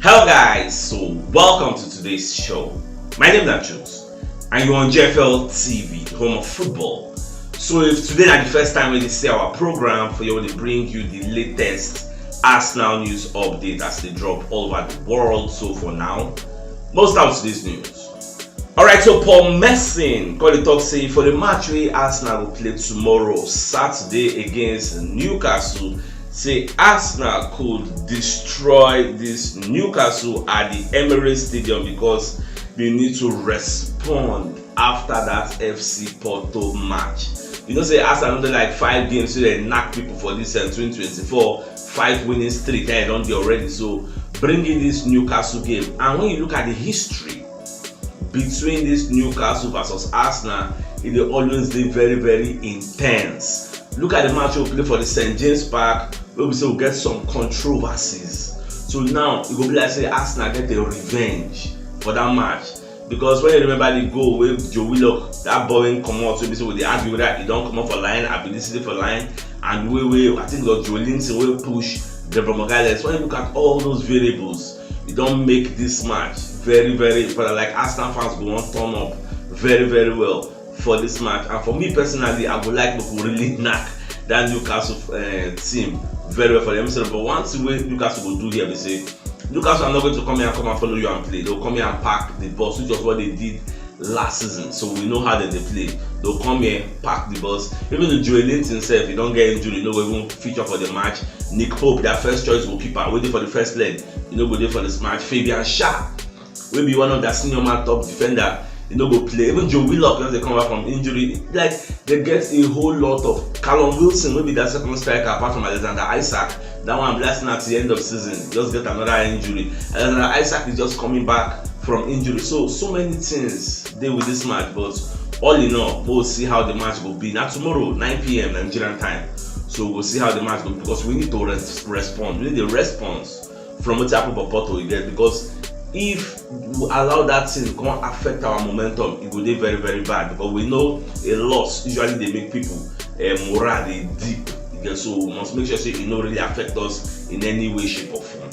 Hello guys, so welcome to today's show. My name is CHUKS and you're on JFL TV, home of football. So if today is the first time we see our program, for you to bring you the latest Arsenal news update as they drop all over the world. So for now, most out to this news. Alright, so Paul Messin got the talk say for the match where Arsenal will play tomorrow, Saturday against Newcastle. Say Arsenal could destroy this Newcastle at the Emirates Stadium because they need to respond after that FC Porto match. You know, say Arsenal don't like 5 games, so they knock people for this 2024, 5 winning streak, and don't be already. So bringing this Newcastle game, and when you look at the history between this Newcastle versus Arsenal, it will always be very, very intense. Look at the match we play for the St. James Park, where we say we'll get some controversies. So now it will be like say Arsenal get a revenge for that match. Because when you remember the goal with Joe Willock, that ball come out, so they argue that he don't come out for line, ability for line, and I think it was Joe Linton will push Deborah Morales. When you look at all those variables, it don't make this match very, very important. Like Arsenal fans go on turn up very, very well for this match. And for me personally, I would like to really knock that Newcastle team very well for them. But once the way Newcastle will do here, they say Newcastle are not going to come here and follow you and play. They'll come here and pack the bus, which was what they did last season. So we know how they play. They'll come here, pack the bus. Even the Joe Linton himself, he don't get injured, he won't feature for the match. Nick Pope, their first choice goalkeeper, waiting for the first leg, go there for this match. Fabian Shah will be one of their senior man top defender. Go play. Even Joe Willock, once they come back from injury, like they get a whole lot of Callum Wilson, will be their second striker apart from Alexander Isak. That one blasting at the end of season, just get another injury. Alexander Isak is just coming back from injury. So many things they with this match, but all in all, we'll see how the match will be. Now tomorrow, 9 p.m. Nigerian time. So we'll see how the match will be because we need to respond. We need a response from what happened for Porto again, because if we allow that thing to affect our momentum, it will be very, very bad, because we know a loss usually they make people morale they deep. So we must make sure it don't really affect us in any way, shape or form.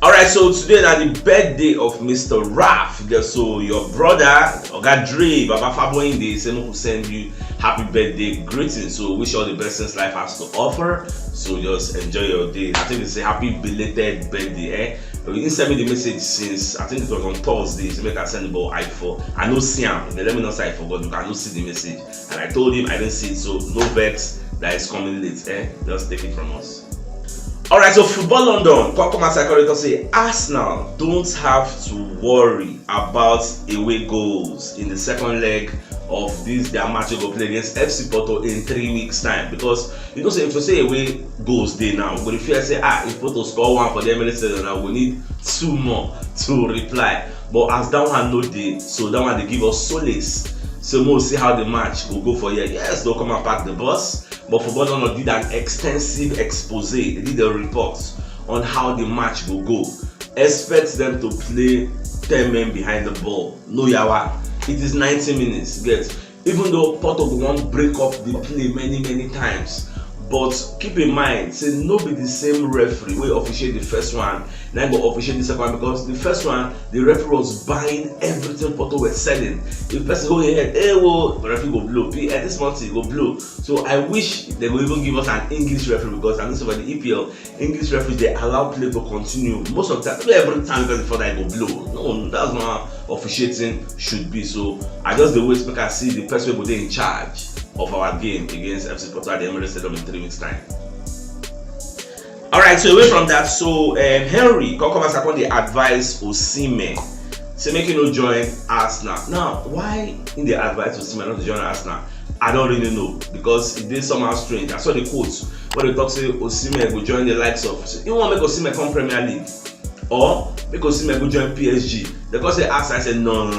Alright, so today is the birthday of Mr. Raf. So your brother Oga Dre, Baba Faboing, they send you happy birthday greetings. So wish all the best since life has to offer. So just enjoy your day. I think it's a happy belated birthday. You didn't send me the message since I think it was on Thursday. So make I send about I4. I know see him. Let me know say I forgot. You cannot see the message. And I told him I didn't see it. So no vex that is coming late. Just take it from us. Alright, so Football London, Kokoma Psychologists say Arsenal don't have to worry about away goals in the second leg of this their match they go play against FC Porto in 3 weeks time, because say if you say away goals day now, we fear say if Porto score one for the Emirates Stadium now, we need 2 more to reply. But as that one no day, so that one they give us solace. So we'll see how the match will go for here. Yes, they'll come and pack the bus, but Football London did an extensive expose. They did a report on how the match will go. Expect them to play 10 men behind the ball. No yawa. It is 90 minutes. Get, even though Porto will want break up the play many times, but keep in mind, say no be the same referee will officiate the first one, then go officiate the second one, because the first one the referee was buying everything Porto were selling. If the person go ahead, the referee go blow. At this month he go blow. So I wish they will even give us an English referee, because I know for the EPL, English referees they allow play to continue most of the time. Every time before that go blow. No, that's not how officiating should be. So I just the way make I see the person who they in charge of our game against FC Porto at the Emirates Stadium in 3 weeks time. Alright, so away from that, so Henry Kokoma upon the advice Osimhen, say make you no join Arsenal. Now, why in the advice Osimhen not to join Arsenal? I don't really know, because it did somehow strange. I saw the quotes where they talk say Osimhen will join the likes of, you want to make Osimhen come Premier League, or make Osimhen go join PSG. Because they asked, I said no,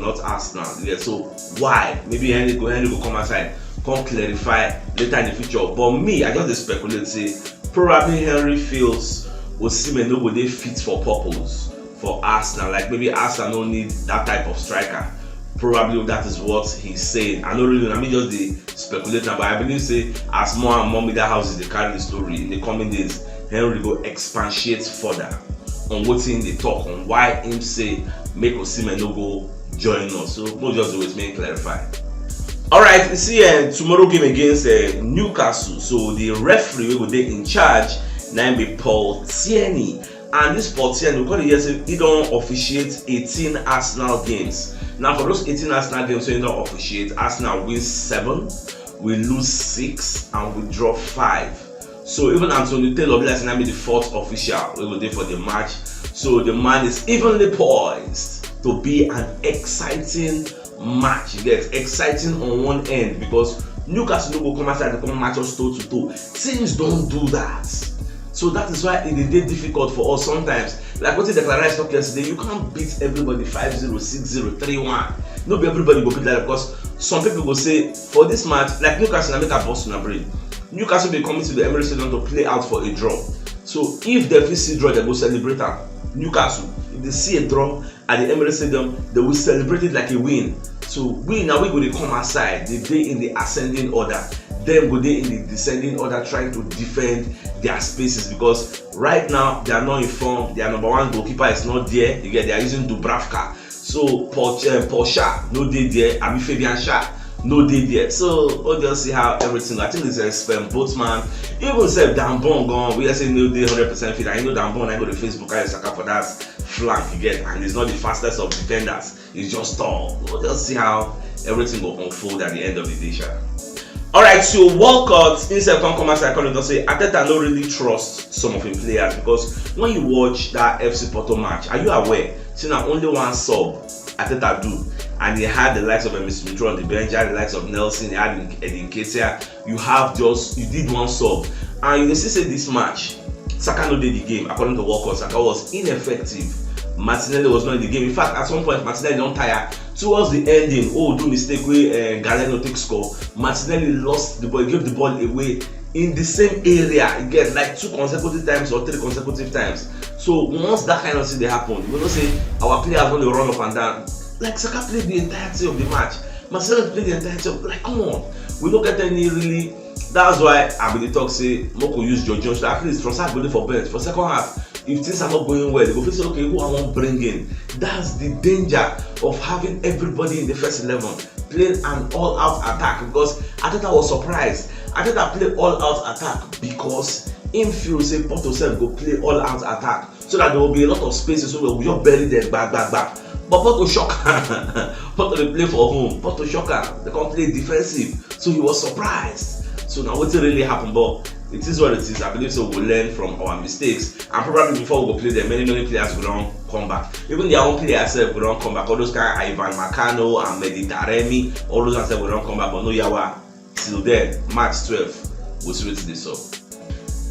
not Arsenal. Yeah, so why? Maybe Henry go come outside, come clarify later in the future. But me, I just speculate, say probably Henry feels Osimhen no go dey fit for purpose for Arsenal. Like maybe Arsenal don't need that type of striker. Probably that is what he's saying. I don't really know. I mean, just the speculating, but I believe say as more and more media houses they carry the story in the coming days, Henry go expatiate further on wetin dey talk on why him say make Osimhen no go join us. So no just do it, make clarify. Alright, you see tomorrow game against Newcastle. So the referee will be in charge, name be Paul Tierney. And this Paul Tierney, we call it yesterday, he don't officiate 18 Arsenal games. Now for those 18 Arsenal games, so he don't officiate, Arsenal wins 7, we lose 6, and we draw 5. So even Anthony Taylor be be the 4th official we will do for the match. So the man is evenly poised to be an exciting match. You get exciting on one end because Newcastle no go come outside to come match us toe to toe. Teams don't do that. So that is why it is difficult for us sometimes. Like what the Declaration talked yesterday, you can't beat everybody 5-0, 6-0, 3-1. Not everybody go beat that because some people will say for this match, like Newcastle, make a boss in a brain. Newcastle will be coming to the Emirates Stadium to play out for a draw. So if they see draw, they go celebrate them. Newcastle, if they see a draw at the Emirates Stadium, they will celebrate it like a win. So we now we go to come aside. They day in the ascending order. Them go there in the descending order, trying to defend their spaces because right now they are not informed. Their number 1 goalkeeper is not there. You get they are using Dubravka. So Paul Shah no day there. Abi Fabian Shah no day there. So we'll just see how everything. I think it's a spam both man. Even said Dambon gone. We are saying no day 100% fit. I know Dambon. I go to Facebook. I Saka for that flank you get, and he's not the fastest of defenders. He's just tall. We'll just see how everything will unfold at the end of the day. Alright, so Walcott instead of come outside and say Arteta don't really trust some of his players because when you watch that FC Porto match, are you aware? See now only one sub Arteta do, and he had the likes of Mr. Smith on the bench, he had the likes of Nelson, he had Edin Ketia. You did one sub, and you see say this match, Saka no did the game according to Walcott. Saka was ineffective. Martinelli was not in the game. In fact, at some point, Martinelli don't tire. Towards the ending, do mistake where Galeno take score. Martinelli lost the ball, gave the ball away in the same area again, like 2 consecutive times or 3 consecutive times. So once that kind of thing they happen, we don't say our players when they run up and down. Like Saka played the entirety of the match. Martinelli played the entirety of like come on. We don't get any really. That's why I be the talk say Moko use George Jones. At least Trossard go there for bench for second half. If things are not going well, they go say, okay, who I want to bring in? That's the danger of having everybody in the first 11 playing an all-out attack because Arteta was surprised. Arteta played all-out attack because him feel say Porto self go play all-out attack so that there will be a lot of spaces so we'll just bury them back. But Porto shock Porto they play for home. Porto shocker, they can't play defensive. So he was surprised. So now what really happened, but it is what it is. I believe so we'll learn from our mistakes and probably before we go play them, many players will not come back. Even their own players will not come back. All those kind of Ivan Macano and Meditaremi, all those guys will not come back, but no yawa. Till then, March 12th, we'll switch this up.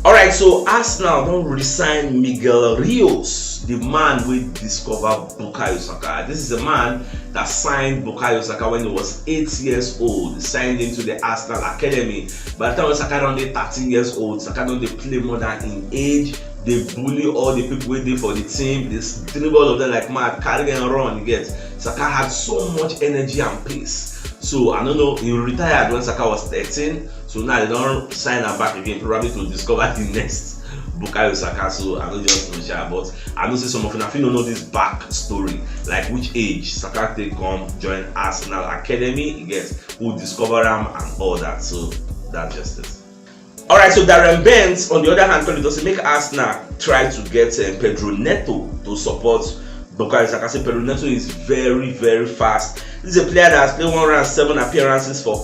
Alright, so Arsenal don't resign Miguel Rios, the man who discovered Bukayo Saka. This is a man that signed Bukayo Saka when he was 8 years old. He signed him to the Arsenal Academy. By the time Saka don't 13 years old, Saka don't play more than in age. They bully all the people waiting for the team. They dribble all of them like mad, carry and run. You get Saka had so much energy and pace. So I don't know, he retired when Saka was 13. So now they don't sign him back again, probably to discover the next Bukayo Saka. So I don't just know, but I know see some of you, I don't know this back story, like which age Saka take come join Arsenal Academy, you get who discover him and all that. So that's just it. Alright, so Darren Bent, on the other hand, does make Arsenal try to get Pedro Neto to support Bukayo Saka. Say Pedro Neto is very fast. This is a player that has played 107 appearances for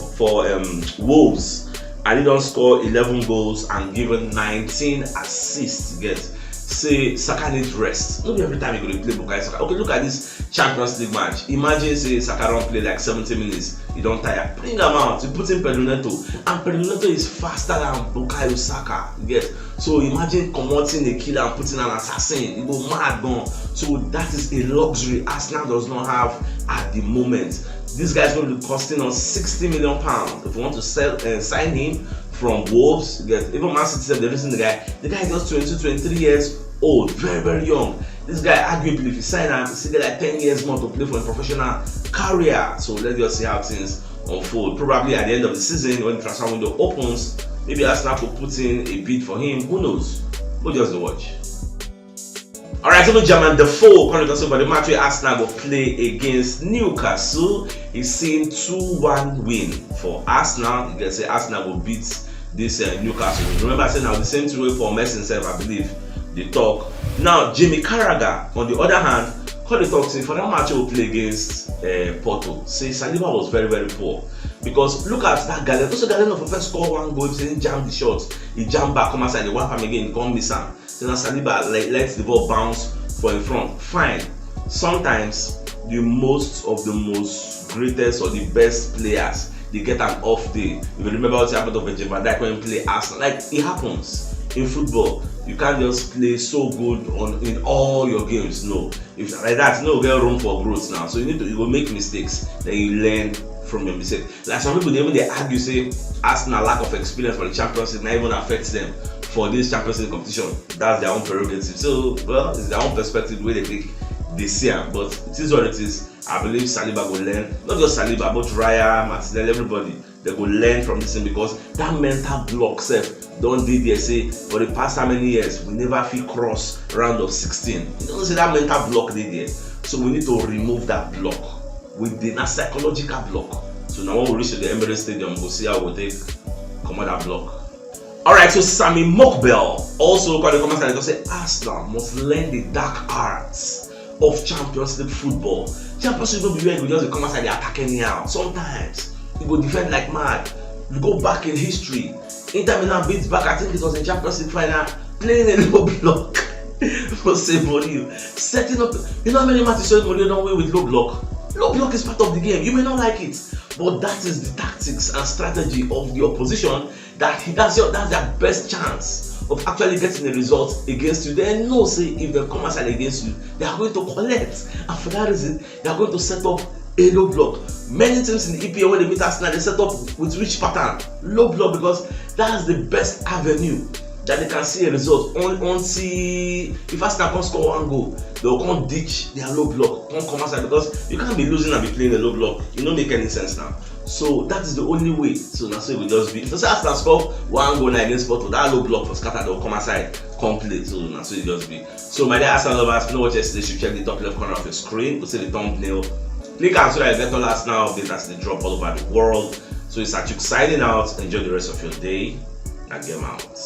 Wolves, and he don't score 11 goals and given 19 assists. Get say Saka needs rest. Not every time you go to play Bukayo Saka. Okay, look at this Champions League match. Imagine say Saka don't play like 70 minutes. You don't tire. Bring him out. You put in Pedro Neto, and Pedro Neto is faster than Bukayo Saka. Get so imagine converting a killer and putting an assassin. You go mad gone. So that is a luxury Arsenal does not have at the moment. This guy is going to be costing us £60 million if we want to sign him from Wolves. Get even Man City said they listen to the guy. The guy is just 22, 23 years old, very young. This guy arguably if you sign him, he still get like 10 years more to play for a professional career. So let's just see how things unfold. Probably at the end of the season when the transfer window opens, maybe Arsenal will put in a bid for him. Who knows? We'll just watch. Alright, so German Defoe coming to talk about the match where Arsenal will play against Newcastle. He's seeing 2-1 win for Arsenal. You can say Arsenal will beat this Newcastle. Remember I said now the same thing way for Messi himself, I believe, they talk. Now Jimmy Carragher, on the other hand, how they talk to for that match he will play against Porto. Say Saliba was very, very poor. Because look at that guy. Also Galeno for first score one goal, he jammed the shot. He jammed back, come outside, he whap him again, he can't miss him. So now Saliba lets the ball bounce for in front. Fine. Sometimes the most greatest or the best players, they get an off day. If you remember what happened to Pidgin when you play Arsenal, like it happens in football. You can't just play so good in all your games. No, if like that, no get room for growth now. So you will make mistakes, then you learn from your mistake. Like some people, they argue say Arsenal lack of experience for the Champions League, not even affects them for this Champions League competition. That's their own prerogative. So well, it's their own perspective where they take this year. But it is what it is. I believe Saliba will learn. Not just Saliba, but Raya, Martinelli, everybody. They will learn from this thing because that mental block don't did they say for the past how many years we never feel cross round of 16. You don't say that mental block did there. So we need to remove that block with the psychological block. So now when we reach the Emirates Stadium, we'll see how we'll take come out that block. Alright, so Sammy Mokbel also got the comments and say Arsenal must learn the dark arts of Champions League football. Champions League will be where we just come outside the attack anyhow. Sometimes you go defend like mad. You go back in history. Inter Milan beats back, I think it was in Champions League final, playing a low block for say Mourinho. Setting up, you know how many matches Mourinho don't win with low block? Low block is part of the game. You may not like it, but that is the tactics and strategy of the opposition. That's their best chance of actually getting a result against you. They know say if they come outside against you, they are going to collect, and for that reason, they are going to set up a low block. Many teams in the EPL when they meet Arsenal, they set up with which pattern? Low block, because that's the best avenue that they can see a result. See if Arsenal can score one goal, they will come ditch their low block, come outside, because you can't be losing and be playing a low block. It don't make any sense now. So that is the only way. So now say we just be. So say Arsenal score one goal against Porto, that low block for scatter, they will come outside, complete. So now so it just be. So my dear Arsenal lovers, if you know what yesterday, you should check the top left corner of your screen. You see the thumbnail. Click on so that you get all Arsenal updates as they drop all over the world. So it's CHUKS signing out. Enjoy the rest of your day and get out.